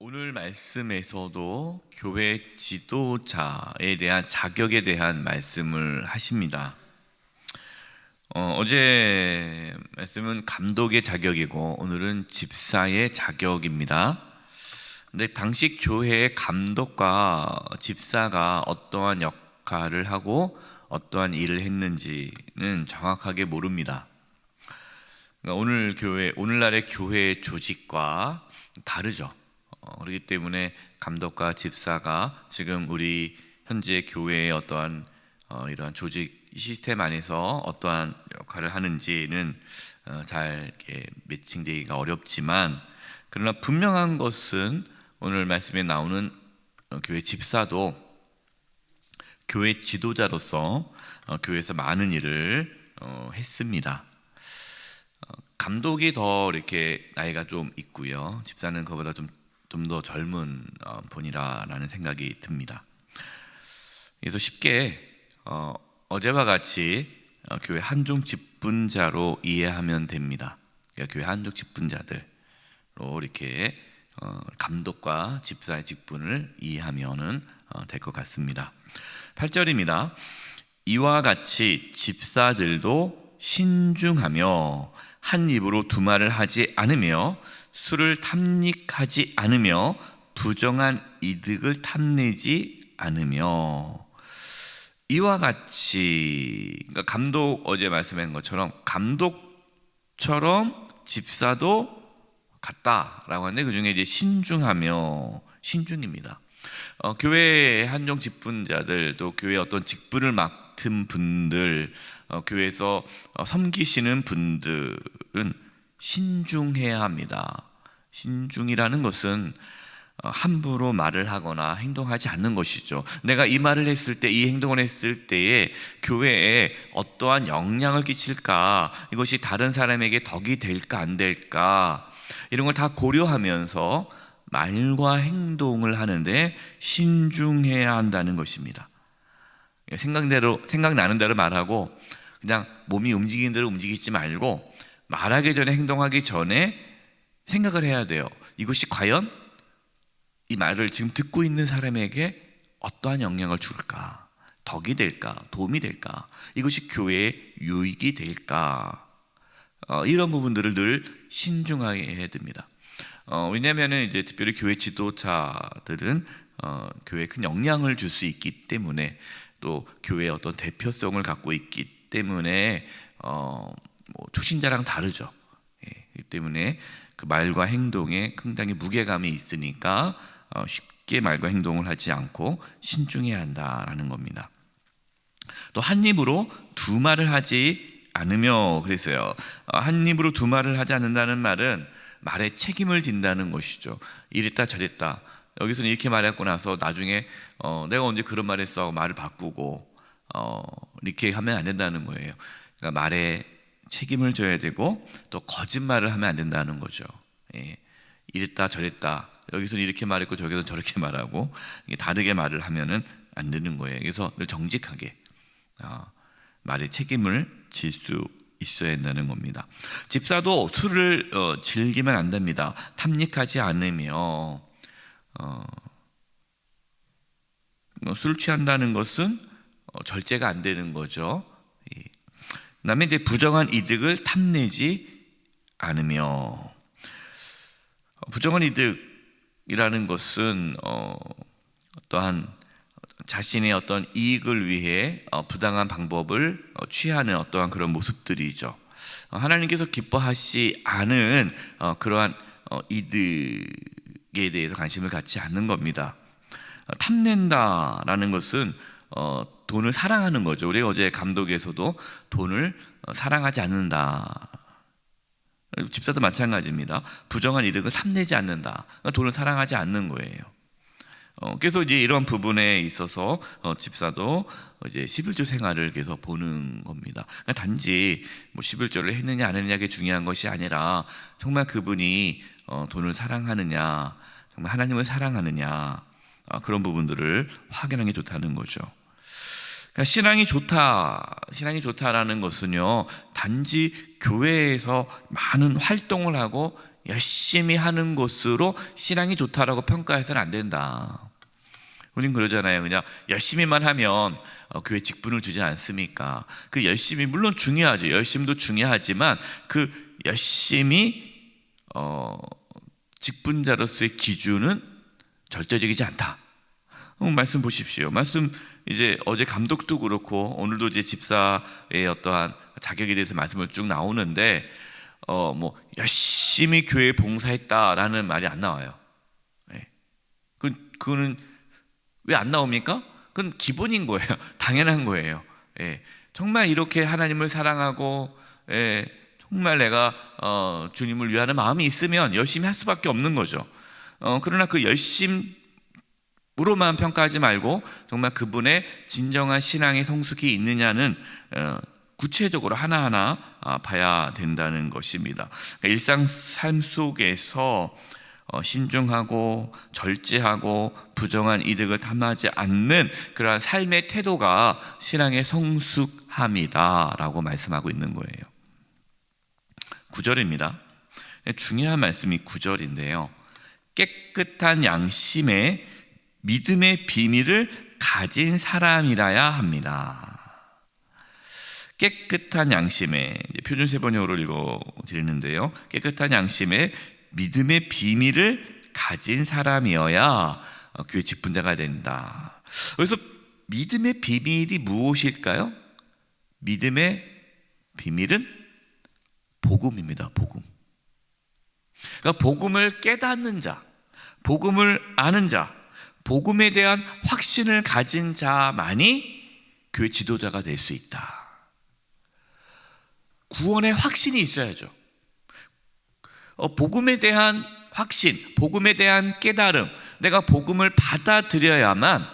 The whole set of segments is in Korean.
오늘 말씀에서도 교회 지도자에 대한 자격에 대한 말씀을 하십니다. 어제 말씀은 감독의 자격이고 오늘은 집사의 자격입니다. 근데 당시 교회의 감독과 집사가 어떠한 역할을 하고 어떠한 일을 했는지는 정확하게 모릅니다. 오늘날의 교회 조직과 다르죠. 그렇기 때문에 감독과 집사가 지금 우리 현재 교회의 어떠한 이러한 조직 시스템 안에서 어떠한 역할을 하는지는 잘 이렇게 매칭되기가 어렵지만, 그러나 분명한 것은 오늘 말씀에 나오는 교회 집사도 교회 지도자로서 교회에서 많은 일을 했습니다. 감독이 더 이렇게 나이가 좀 있고요, 집사는 그보다 좀 더 젊은 분이라는 생각이 듭니다. 그래서 쉽게 어제와 같이 교회 한중 직분자로 이해하면 됩니다. 그러니까 교회 한중 직분자들로 이렇게 감독과 집사의 직분을 이해하면 될 것 같습니다. 8절입니다. 이와 같이 집사들도 신중하며 한 입으로 두 말을 하지 않으며 술을 탐닉하지 않으며 부정한 이득을 탐내지 않으며. 이와 같이, 그러니까 감독, 어제 말씀한 것처럼 감독처럼 집사도 같다라고 하는데, 그 중에 이제 신중입니다. 교회 한정 직분자들, 또 교회 어떤 직분을 맡은 분들, 교회에서 섬기시는 분들은 신중해야 합니다. 신중이라는 것은 함부로 말을 하거나 행동하지 않는 것이죠. 내가 이 말을 했을 때, 이 행동을 했을 때에 교회에 어떠한 영향을 끼칠까, 이것이 다른 사람에게 덕이 될까 안 될까, 이런 걸 다 고려하면서 말과 행동을 하는데 신중해야 한다는 것입니다. 생각나는 대로 말하고 그냥 몸이 움직이는 대로 움직이지 말고, 말하기 전에, 행동하기 전에 생각을 해야 돼요. 이것이 과연 이 말을 지금 듣고 있는 사람에게 어떠한 영향을 줄까, 덕이 될까, 도움이 될까, 이것이 교회에 유익이 될까, 이런 부분들을 늘 신중하게 해야 됩니다. 왜냐하면 이제 특별히 교회 지도자들은 교회에 큰 영향을 줄 수 있기 때문에, 또 교회의 어떤 대표성을 갖고 있기 때문에 초신자랑 다르죠. 그렇기 때문에 그 말과 행동에 상당히 무게감이 있으니까 쉽게 말과 행동을 하지 않고 신중해야 한다라는 겁니다. 또 한 입으로 두 말을 하지 않으며 그랬어요. 한 입으로 두 말을 하지 않는다는 말은 말에 책임을 진다는 것이죠. 이랬다 저랬다, 여기서는 이렇게 말했고 나서 나중에 내가 언제 그런 말 했어 하고 말을 바꾸고 이렇게 하면 안 된다는 거예요. 그러니까 말에 책임을 져야 되고, 또 거짓말을 하면 안 된다는 거죠. 이랬다 저랬다, 여기서는 이렇게 말했고 저기서는 저렇게 말하고 다르게 말을 하면은 안 되는 거예요. 그래서 늘 정직하게 말에 책임을 질 수 있어야 한다는 겁니다. 집사도 술을 즐기면 안 됩니다. 탐닉하지 않으며. 술 취한다는 것은 절제가 안 되는 거죠. 그다음에 이제 부정한 이득을 탐내지 않으며. 부정한 이득이라는 것은 어떠한 자신의 어떤 이익을 위해 부당한 방법을 취하는 어떠한 그런 모습들이죠. 하나님께서 기뻐하시 않은 그러한 이득에 대해서 관심을 갖지 않는 겁니다. 탐낸다라는 것은 돈을 사랑하는 거죠. 우리가 어제 감독에서도 돈을 사랑하지 않는다. 집사도 마찬가지입니다. 부정한 이득을 탐내지 않는다. 돈을 사랑하지 않는 거예요. 그래서 이제 이런 부분에 있어서 집사도 이제 11조 생활을 계속 보는 겁니다. 그러니까 단지 뭐 11조를 했느냐 안 했느냐가 중요한 것이 아니라, 정말 그분이 돈을 사랑하느냐, 정말 하나님을 사랑하느냐, 그런 부분들을 확인하는 게 좋다는 거죠. 그러니까 신앙이 좋다라는 것은요, 단지 교회에서 많은 활동을 하고 열심히 하는 것으로 신앙이 좋다라고 평가해서는 안 된다. 우린 그러잖아요. 그냥 열심히만 하면 교회 직분을 주지 않습니까? 그 열심히 물론 중요하죠. 열심도 중요하지만 그 열심히 직분자로서의 기준은 절대적이지 않다. 말씀 보십시오. 말씀 이제 어제 감독도 그렇고 오늘도 이제 집사의 어떠한 자격에 대해서 말씀을 쭉 나오는데 뭐 열심히 교회에 봉사했다라는 말이 안 나와요. 네. 그거는 왜 안 나옵니까? 그건 기본인 거예요. 당연한 거예요. 예. 정말 이렇게 하나님을 사랑하고 정말 내가 주님을 위하는 마음이 있으면 열심히 할 수밖에 없는 거죠. 그러나 그 열심으로만 평가하지 말고 정말 그분의 진정한 신앙의 성숙이 있느냐는 구체적으로 하나하나 봐야 된다는 것입니다. 그러니까 일상 삶 속에서 신중하고 절제하고 부정한 이득을 탐하지 않는 그러한 삶의 태도가 신앙의 성숙함이다라고 말씀하고 있는 거예요. 9절입니다. 중요한 말씀이 9절인데요. 깨끗한 양심에 믿음의 비밀을 가진 사람이라야 합니다. 깨끗한 양심에, 표준 세번역으로 읽어드리는데요. 깨끗한 양심에 믿음의 비밀을 가진 사람이어야 교회 직분자가 된다. 그래서 믿음의 비밀이 무엇일까요? 믿음의 비밀은 복음입니다. 복음. 그러니까 복음을 깨닫는 자, 복음을 아는 자, 복음에 대한 확신을 가진 자만이 교회 지도자가 될 수 있다. 구원의 확신이 있어야죠. 복음에 대한 확신, 복음에 대한 깨달음, 내가 복음을 받아들여야만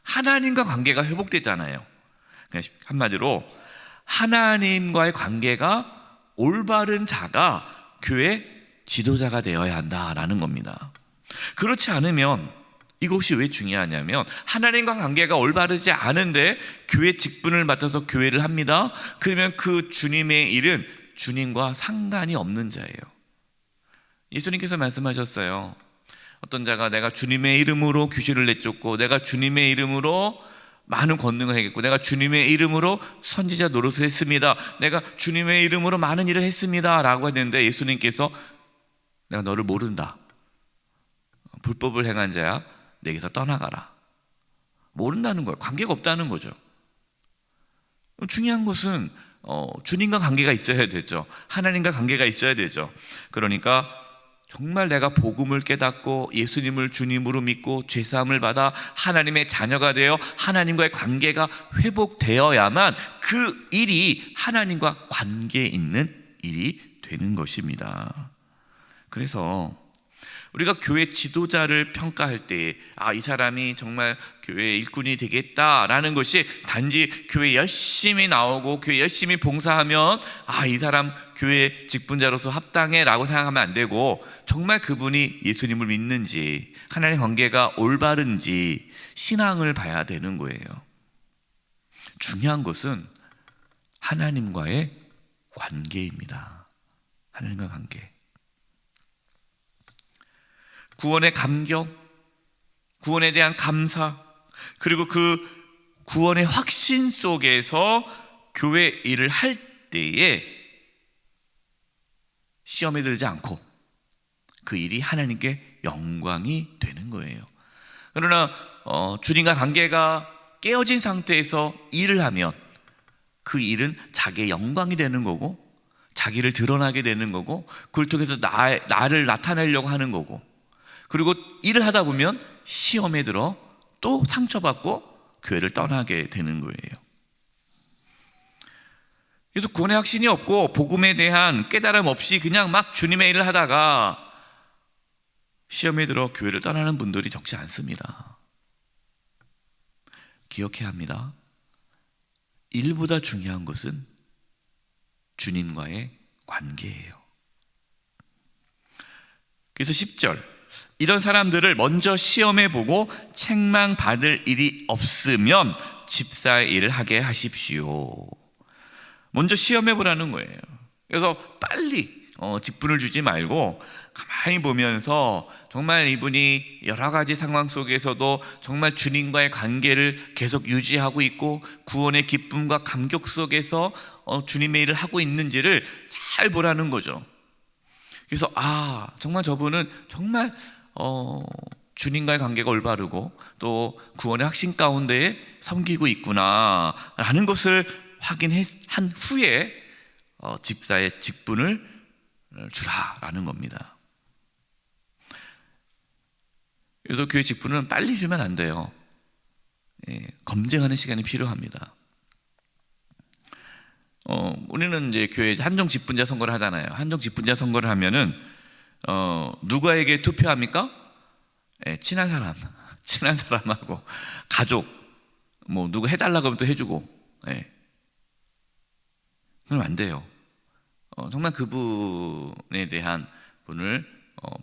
하나님과 관계가 회복되잖아요. 한마디로 하나님과의 관계가 올바른 자가 교회 지도자가 되어야 한다라는 겁니다. 그렇지 않으면 이것이 왜 중요하냐면 하나님과 관계가 올바르지 않은데 교회 직분을 맡아서 교회를 합니다. 그러면 그 주님의 일은 주님과 상관이 없는 자예요. 예수님께서 말씀하셨어요. 어떤 자가 내가 주님의 이름으로 귀신을 내쫓고 내가 주님의 이름으로 많은 권능을 행했고 내가 주님의 이름으로 선지자 노릇을 했습니다. 내가 주님의 이름으로 많은 일을 했습니다 라고 했는데 예수님께서 내가 너를 모른다. 불법을 행한 자야 내게서 떠나가라. 모른다는 거예요. 관계가 없다는 거죠. 중요한 것은 주님과 관계가 있어야 되죠. 하나님과 관계가 있어야 되죠. 그러니까 정말 내가 복음을 깨닫고 예수님을 주님으로 믿고 죄사함을 받아 하나님의 자녀가 되어 하나님과의 관계가 회복되어야만 그 일이 하나님과 관계 있는 일이 되는 것입니다. 그래서 우리가 교회 지도자를 평가할 때 이 사람이 정말 교회 일꾼이 되겠다라는 것이 단지 교회 열심히 나오고 교회 열심히 봉사하면 이 사람 교회 직분자로서 합당해 라고 생각하면 안 되고 정말 그분이 예수님을 믿는지 하나님 관계가 올바른지 신앙을 봐야 되는 거예요. 중요한 것은 하나님과의 관계입니다. 하나님과 관계. 구원의 감격, 구원에 대한 감사, 그리고 그 구원의 확신 속에서 교회 일을 할 때에 시험에 들지 않고 그 일이 하나님께 영광이 되는 거예요. 그러나 주님과 관계가 깨어진 상태에서 일을 하면 그 일은 자기의 영광이 되는 거고 자기를 드러나게 되는 거고 그걸 통해서 나를 나타내려고 하는 거고 그리고 일을 하다 보면 시험에 들어 또 상처받고 교회를 떠나게 되는 거예요. 그래서 구원의 확신이 없고 복음에 대한 깨달음 없이 그냥 막 주님의 일을 하다가 시험에 들어 교회를 떠나는 분들이 적지 않습니다. 기억해야 합니다. 일보다 중요한 것은 주님과의 관계예요. 그래서 10절 이런 사람들을 먼저 시험해 보고 책망받을 일이 없으면 집사의 일을 하게 하십시오. 먼저 시험해 보라는 거예요. 그래서 빨리 직분을 주지 말고 가만히 보면서 정말 이분이 여러 가지 상황 속에서도 정말 주님과의 관계를 계속 유지하고 있고 구원의 기쁨과 감격 속에서 주님의 일을 하고 있는지를 잘 보라는 거죠. 그래서 정말 저분은 정말 주님과의 관계가 올바르고 또 구원의 확신 가운데에 섬기고 있구나라는 것을 확인한 후에 집사의 직분을 주라라는 겁니다. 그래서 교회 직분은 빨리 주면 안 돼요. 검증하는 시간이 필요합니다. 우리는 이제 교회 한정 직분자 선거를 하잖아요. 한정 직분자 선거를 하면은 누구에게 투표합니까? 친한 사람하고 가족, 뭐 누구 해달라고 하면 또 해주고, 그럼 안 돼요. 정말 그분에 대한 분을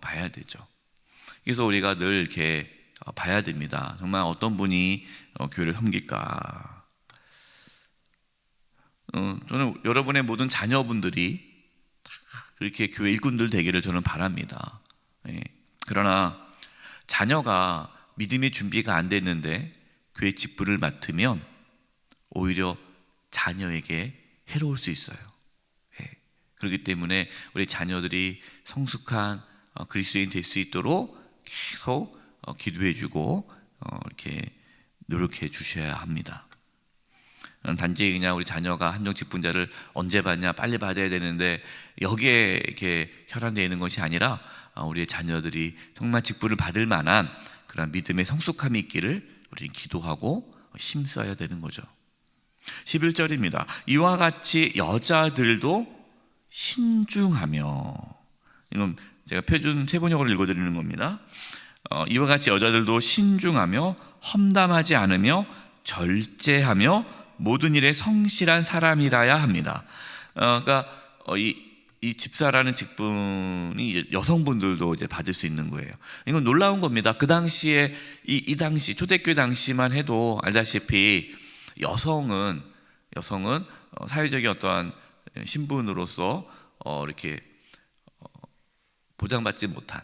봐야 되죠. 그래서 우리가 늘 이렇게 봐야 됩니다. 정말 어떤 분이 교회를 섬길까. 저는 여러분의 모든 자녀분들이 이렇게 교회 일꾼들 되기를 저는 바랍니다. 그러나 자녀가 믿음의 준비가 안 됐는데 교회 직분을 맡으면 오히려 자녀에게 해로울 수 있어요. 그렇기 때문에 우리 자녀들이 성숙한 그리스도인 될 수 있도록 계속 기도해주고 이렇게 노력해 주셔야 합니다. 단지 그냥 우리 자녀가 한정 직분자를 언제 받냐, 빨리 받아야 되는데 여기에 이렇게 혈안되어 있는 것이 아니라 우리의 자녀들이 정말 직분을 받을 만한 그런 믿음의 성숙함이 있기를 우리는 기도하고 힘써야 되는 거죠. 11절입니다. 이와 같이 여자들도 신중하며, 이건 제가 표준 세번역으로 읽어드리는 겁니다. 이와 같이 여자들도 신중하며 험담하지 않으며 절제하며 모든 일에 성실한 사람이라야 합니다. 그러니까 이 집사라는 직분이 여성분들도 이제 받을 수 있는 거예요. 이건 놀라운 겁니다. 그 당시에 이 당시 초대교회 당시만 해도 알다시피 여성은 사회적인 어떠한 신분으로서 이렇게 보장받지 못한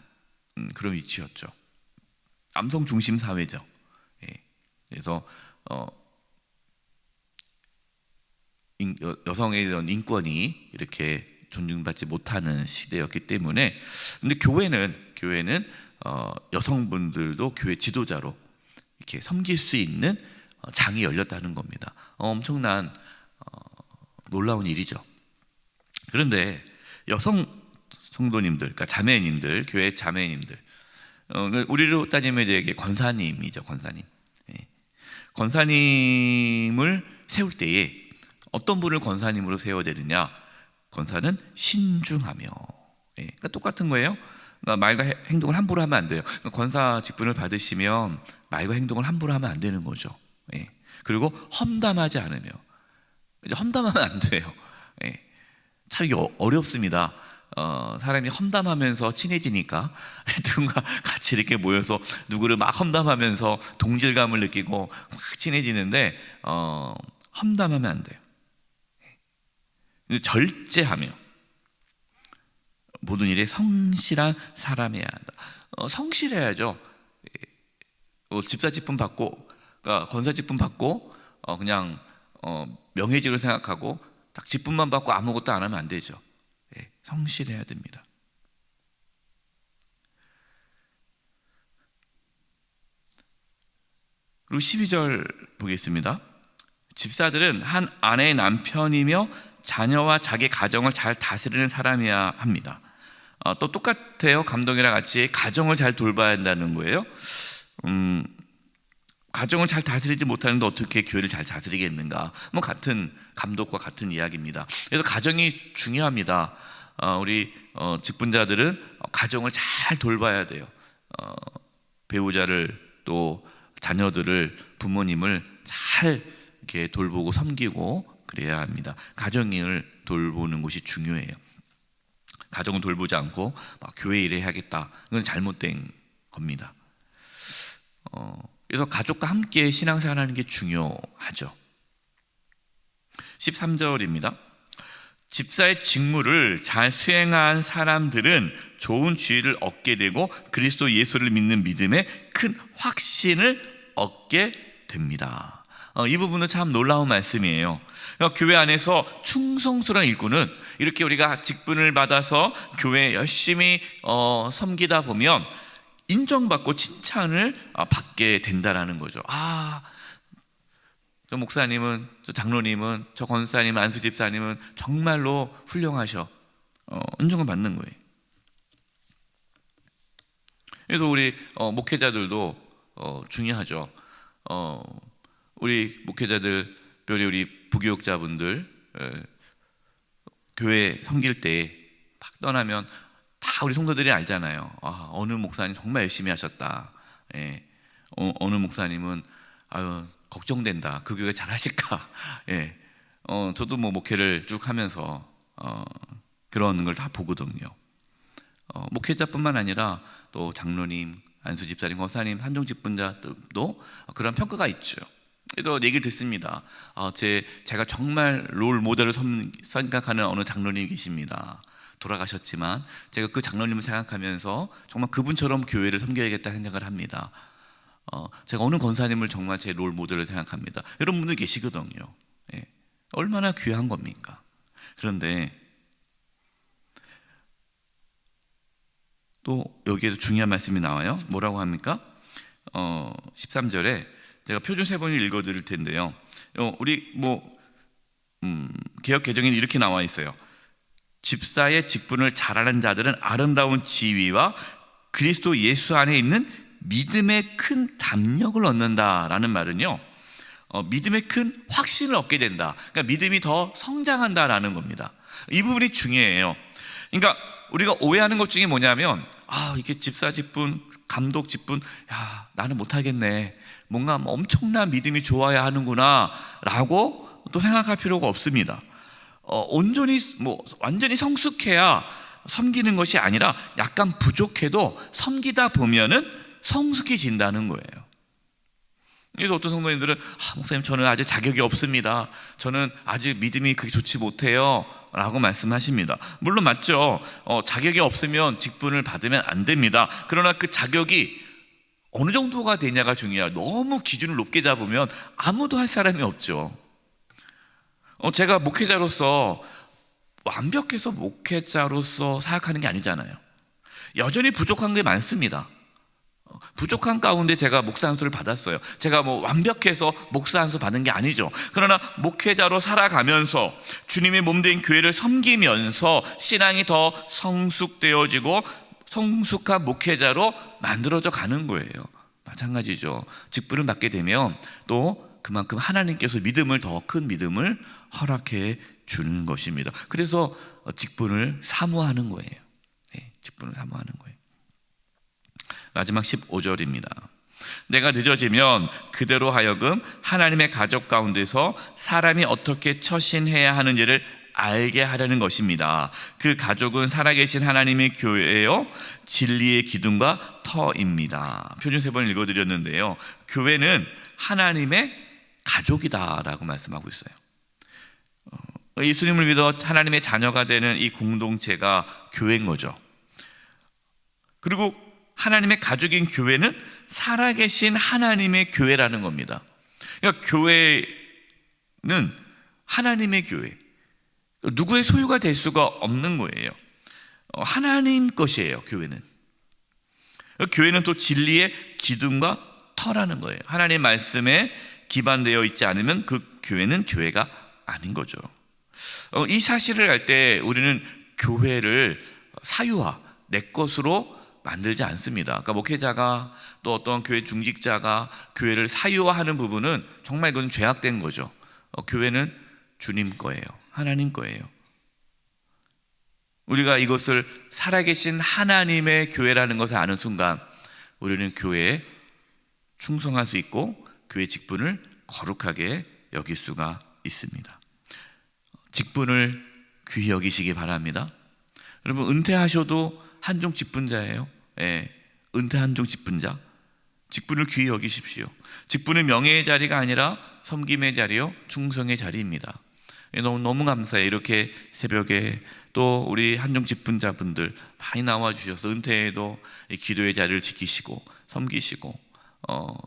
그런 위치였죠. 남성 중심 사회죠. 그래서 여성에 대한 인권이 이렇게 존중받지 못하는 시대였기 때문에, 근데 교회는 여성분들도 교회 지도자로 이렇게 섬길 수 있는 장이 열렸다는 겁니다. 엄청난 놀라운 일이죠. 그런데 여성 성도님들, 그러니까 자매님들, 교회 자매님들, 우리로 따지면 이게 권사님이죠, 권사님. 권사님을 세울 때에 어떤 분을 권사님으로 세워야 되느냐? 권사는 신중하며, 그러니까 똑같은 거예요. 그러니까 말과 행동을 함부로 하면 안 돼요. 그러니까 권사 직분을 받으시면 말과 행동을 함부로 하면 안 되는 거죠. 그리고 험담하지 않으며, 이제 험담하면 안 돼요. 참 이게 어렵습니다. 사람이 험담하면서 친해지니까 누군가 같이 이렇게 모여서 누구를 막 험담하면서 동질감을 느끼고 확 친해지는데 험담하면 안 돼요. 절제하며 모든 일에 성실한 사람이어야 한다. 성실해야죠. 집사 직분 받고, 그러니까 권사 직분 받고 그냥 명예직을 생각하고 딱 직분만 받고 아무것도 안 하면 안 되죠. 성실해야 됩니다. 그리고 12절 보겠습니다. 집사들은 한 아내의 남편이며 자녀와 자기 가정을 잘 다스리는 사람이어야 합니다. 또 똑같아요. 감독이랑 같이 가정을 잘 돌봐야 한다는 거예요. 가정을 잘 다스리지 못하는데 어떻게 교회를 잘 다스리겠는가? 뭐 같은 감독과 같은 이야기입니다. 그래서 가정이 중요합니다. 우리 직분자들은 가정을 잘 돌봐야 돼요. 배우자를 또 자녀들을, 부모님을 잘 이렇게 돌보고 섬기고 그래야 합니다. 가정을 돌보는 것이 중요해요. 가정을 돌보지 않고 막 교회 일을 해야겠다, 이건 잘못된 겁니다. 그래서 가족과 함께 신앙생활하는 게 중요하죠. 13절입니다. 집사의 직무를 잘 수행한 사람들은 좋은 지위를 얻게 되고 그리스도 예수를 믿는 믿음에 큰 확신을 얻게 됩니다. 이 부분은 참 놀라운 말씀이에요. 그러니까 교회 안에서 충성스러운 일꾼은 이렇게 우리가 직분을 받아서 교회에 열심히 섬기다 보면 인정받고 칭찬을 받게 된다라는 거죠. 저 목사님은, 저 장로님은, 저 권사님은, 안수 집사님은 정말로 훌륭하셔. 인정을 받는 거예요. 그래서 우리 목회자들도 중요하죠. 우리 목회자들, 특별히 우리 부교육자분들 교회 섬길 때 딱 떠나면 다 우리 성도들이 알잖아요. 어느 목사님 정말 열심히 하셨다. 어느 목사님은 걱정된다. 그 교회 잘하실까? 저도 목회를 쭉 하면서 그런 걸 다 보거든요. 목회자뿐만 아니라 또 장로님, 안수 집사님, 권사님, 한종 직분자도 그런 평가가 있죠. 그래서 얘기 듣습니다. 제가 정말 롤 모델을 생각하는 어느 장로님이 계십니다. 돌아가셨지만 제가 그 장로님을 생각하면서 정말 그분처럼 교회를 섬겨야겠다 생각을 합니다. 제가 어느 권사님을 정말 제 롤 모델을 생각합니다. 이런 분들 계시거든요. 얼마나 귀한 겁니까? 그런데 또 여기에서 중요한 말씀이 나와요. 뭐라고 합니까? 13절에 제가 표준 세번을 읽어드릴 텐데요. 우리 개역 개정에는 이렇게 나와 있어요. 집사의 직분을 잘하는 자들은 아름다운 지위와 그리스도 예수 안에 있는 믿음의 큰 담력을 얻는다라는 말은요, 믿음의 큰 확신을 얻게 된다. 그러니까 믿음이 더 성장한다라는 겁니다. 이 부분이 중요해요. 그러니까 우리가 오해하는 것 중에 뭐냐면, 이게 집사 직분, 감독 직분, 나는 못하겠네. 뭔가 엄청난 믿음이 좋아야 하는구나 라고 또 생각할 필요가 없습니다. 완전히 성숙해야 섬기는 것이 아니라 약간 부족해도 섬기다 보면은 성숙해진다는 거예요. 그래서 어떤 성도님들은 목사님 저는 아직 자격이 없습니다. 저는 아직 믿음이 그렇게 좋지 못해요 라고 말씀하십니다. 물론 맞죠. 자격이 없으면 직분을 받으면 안 됩니다. 그러나 그 자격이 어느 정도가 되냐가 중요해요. 너무 기준을 높게 잡으면 아무도 할 사람이 없죠. 제가 목회자로서 완벽해서 목회자로서 생각하는 게 아니잖아요. 여전히 부족한 게 많습니다. 부족한 가운데 제가 목사 안수를 받았어요. 제가 완벽해서 목사 안수 받은 게 아니죠. 그러나 목회자로 살아가면서 주님의 몸된 교회를 섬기면서 신앙이 더 성숙되어지고 성숙한 목회자로 만들어져 가는 거예요. 마찬가지죠. 직분을 받게 되면 또 그만큼 하나님께서 더 큰 믿음을 허락해 주는 것입니다. 그래서 직분을 사모하는 거예요. 직분을 사모하는 거예요. 마지막 15절입니다. 내가 늦어지면 그대로 하여금 하나님의 가족 가운데서 사람이 어떻게 처신해야 하는지를 알게 하려는 것입니다. 그 가족은 살아계신 하나님의 교회요 진리의 기둥과 터입니다. 표준 3번 읽어드렸는데요. 교회는 하나님의 가족이다라고 말씀하고 있어요. 예수님을 믿어 하나님의 자녀가 되는 이 공동체가 교회인 거죠. 그리고 하나님의 가족인 교회는 살아계신 하나님의 교회라는 겁니다. 그러니까 교회는 하나님의 교회, 누구의 소유가 될 수가 없는 거예요. 하나님 것이에요. 교회는 또 진리의 기둥과 터라는 거예요. 하나님의 말씀에 기반되어 있지 않으면 그 교회는 교회가 아닌 거죠. 이 사실을 알 때 우리는 교회를 사유화, 내 것으로 만들지 않습니다. 그러니까 목회자가 또 어떤 교회 중직자가 교회를 사유화하는 부분은 정말 그건 죄악된 거죠. 교회는 주님 거예요. 하나님 거예요. 우리가 이것을 살아계신 하나님의 교회라는 것을 아는 순간 우리는 교회에 충성할 수 있고 교회 직분을 거룩하게 여길 수가 있습니다. 직분을 귀히 여기시기 바랍니다. 여러분 은퇴하셔도 한종 직분자예요. 은퇴 한종 직분자. 직분을 귀히 여기십시오. 직분은 명예의 자리가 아니라 섬김의 자리요 충성의 자리입니다. 너무 감사해. 이렇게 새벽에 또 우리 한정 직분자분들 많이 나와 주셔서 은퇴에도 이 기도의 자리를 지키시고 섬기시고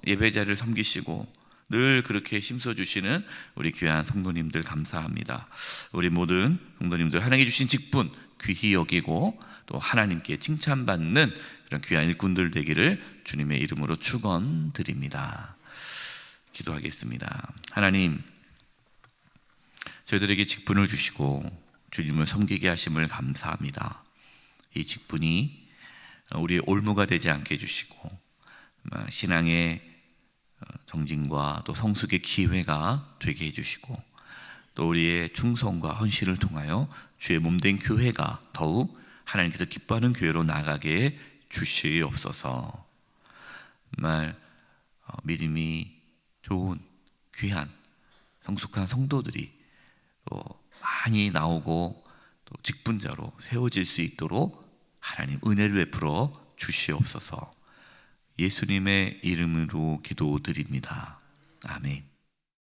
예배 자리를 섬기시고 늘 그렇게 힘써 주시는 우리 귀한 성도님들 감사합니다. 우리 모든 성도님들 하나님께 주신 직분 귀히 여기고 또 하나님께 칭찬받는 그런 귀한 일꾼들 되기를 주님의 이름으로 축원드립니다. 기도하겠습니다. 하나님, 저희들에게 직분을 주시고 주님을 섬기게 하심을 감사합니다. 이 직분이 우리의 올무가 되지 않게 해주시고 신앙의 정진과 또 성숙의 기회가 되게 해주시고 또 우리의 충성과 헌신을 통하여 주의 몸된 교회가 더욱 하나님께서 기뻐하는 교회로 나가게 주시옵소서. 정말 믿음이 좋은 귀한 성숙한 성도들이 또 많이 나오고 또 직분자로 세워질 수 있도록 하나님 은혜를 베풀어 주시옵소서. 예수님의 이름으로 기도드립니다. 아멘.